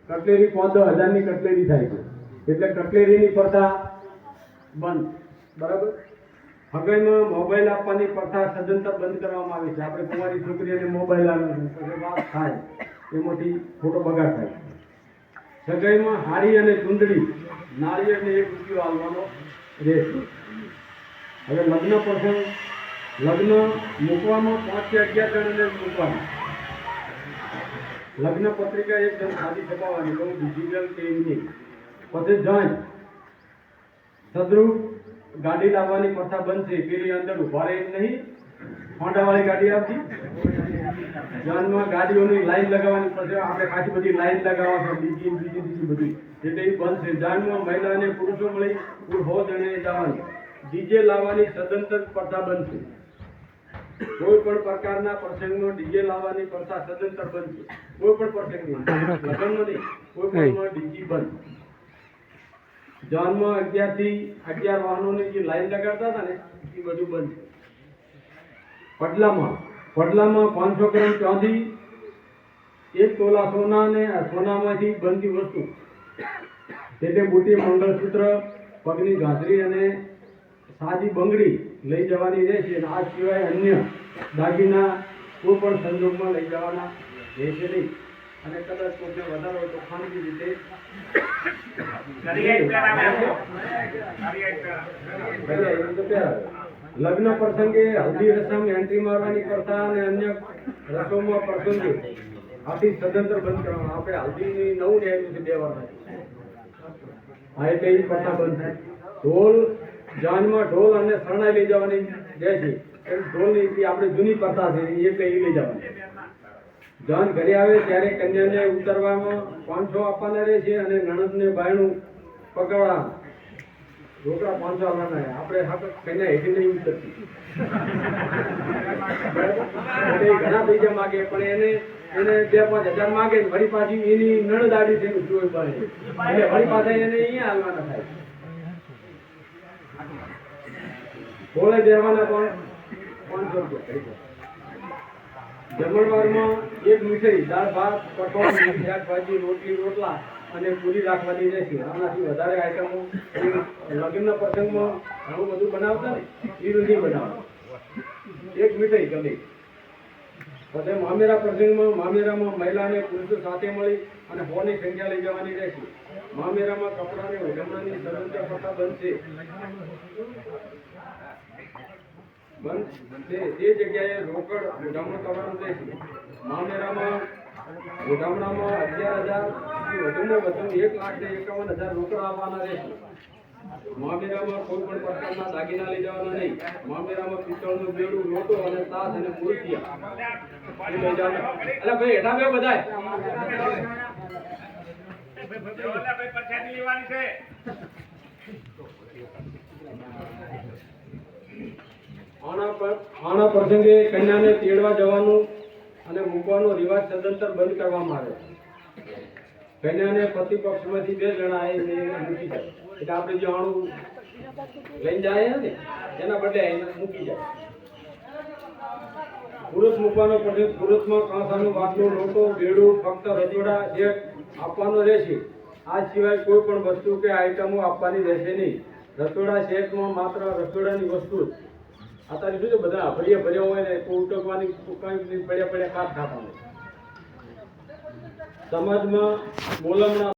Cutlery 5,000 ની cutlery થાય છે, એટલે કટલેરીની પ્રથા બંધ. બરાબર. હગાઈમાં મોબાઈલ આપવાની પ્રથા સદંતર બંધ કરવામાં આવી છે. આપણે કુંવારી છોકરીઓને મોબાઈલ આપવાનું પછી વાત થાય એમાંથી ખોટો બગાડ થાય. સગાઈમાં હાડી અને ચૂંદડી નાળિયેરને 1 રૂપિયો આપવાનો રહેશે. હવે લગ્ન પ્રસંગ, લગ્ન મૂકવામાં 5 કે 11 જણને મૂકવાનું. લગ્ન પત્રિકા એક જણ સાદી છપાવવાની, બહુ ડિજિટલ કે નહીં. પછી જાણ સદરૂપ ગાડી લાવવાની પ્રથા બનશે. પેલી અંદર ઉભા રહે નહીં, હોન્ડાવાળી ગાડી આવતી, જાનમાં ગાડીઓની લાઈન લગાવવાની. પછી આપણે પાછી બધી લાઈન લગાવવા બીજી બધી, એટલે એ બંધ છે. જાનમાં મહિલા અને પુરુષો મળી કુલ 100 જણે જવાની. ડીજે લાવવાની સદંતર પ્રથા બનશે. કોઈ પણ પ્રકારના પ્રસંગમાં ડીજે લાવવાની પ્રથા સદંતર બનશે. કોઈ પણ પ્રસંગની, લગ્નનો નહીં, કોઈ પણ ડીજે બંધ. જાનમાં 11 થી 11 વાહનોની જે લાઈન લગાડતા હતા ને એ બધું બંધ. પડલામાં 500 ગ્રામ ચાંદી, 1 તોલા સોના ને સોનામાંથી બનતી વસ્તુ, એટલે બુટી, મંગળસૂત્ર, પગની ગાંઠરી અને સાદી બંગડી લઈ જવાની રહેશે. અને આ સિવાય અન્ય દાગીના કોઈ પણ સંજોગમાં લઈ જવાના રહેશે નહીં. અને કદાચ કોઈને વધારો હોય તો ખાનગી રીતે લગ્ન પ્રસંગે હલ્દી રસમ, એન્ટ્રી મારવાની પ્રથા અને અન્ય રસમો પ્રસંગે આથી સદંતર બંધ કરવાનું. આપણે હલ્દીની 9 ને આવ્યું છે 2 વાર. હા, એટલે એ પ્રથા બંધ થાય. ઢોલ, જાનમાં ઢોલ અને શરણાઈ લઈ જવાની રહેશે. ઢોલની આપણે જૂની પ્રથા છે એટલે એ લઈ જવાની. જાન ઘરે આવે ત્યારે કન્યાને ઉતરવામાં 500 આપવાના રહેશે અને નણંદને બાયણું પકડવા રોકડા 500 આપવાના. આપણે કન્યા હેઠી નહીં ઉતરતી, ઘણા પૈસા માગે, પણ એને 2-5 હજાર માગે, વળી પાછી એની નણંદ આડી છે એટલે વળી પાછા એને અહીંયા આવવાના થાય. ગોળે બેસવાના પણ 500 રૂપિયા. જમણવારમાં 1 મીઠાઈ, દાળ ભાત, કઠોળ, શાકભાજી, રોટલી, રોટલા અને પૂરી રાખવાની રહેશે. આનાથી વધારે આઈટમો લગ્નના પ્રસંગમાં ઘણું બધું બનાવતા ને એ નથી બનાવવાનું. 1 મીઠાઈ ગમે. પછી મામેરા પ્રસંગમાં, મામેરામાં મહિલા અને પુરુષો સાથે મળી અને 100 ની સંખ્યા લઈ જવાની રહેશે. મામેરામાં કપડાને ઉજવણાની સદંતર પ્રથા બનશે. તે જગ્યાએ રોકડ ઉડામણું કરવાનું રહેશે. મામેરામાં ઉડામણામાં 11,000 વધુમાં વધુ 1,51,000 રોકડ આપવાના રહેશે. મામેરામાં કોઈ પણ પ્રકારના દાગીના લઈ જવાના નહીં. મામેરામાં પિત્તળનું બેડું, લોટો અને તાસ અને મૂર્તિયા લઈ જવાના. એટલે ભાઈ હેઠા બે બધાય આના પ્રસંગે કન્યાને તેડવા જવાનું અને મૂકવાનો રિવાજ સદંતર બંધ કરવામાં આવે. કન્યાને પતિ પક્ષમાંથી 2 જણા આવીને મૂકી જાય. એટલે આપણે જે આણું લઈને જાય ને એના બદલે આવીને મૂકી જાય. પુરુષ મૂકવાનો પ્રસંગ, પુરુષમાં કાંસાનું વાટલું, લોટો, બેડું, ફક્ત રજોડા સેટ આપવાનો રહેશે. આ સિવાય કોઈ પણ વસ્તુ કે આઈટમો આપવાની રહેશે નહીં. રસોડા સેટમાં માત્ર રસોડાની વસ્તુ જ. અત્યારે શું છે, બધા ભર્યા હોય ને ઉટકવાની કઈ પડ્યા કાઢ ખાવાનું. સમાજમાં બોલમણા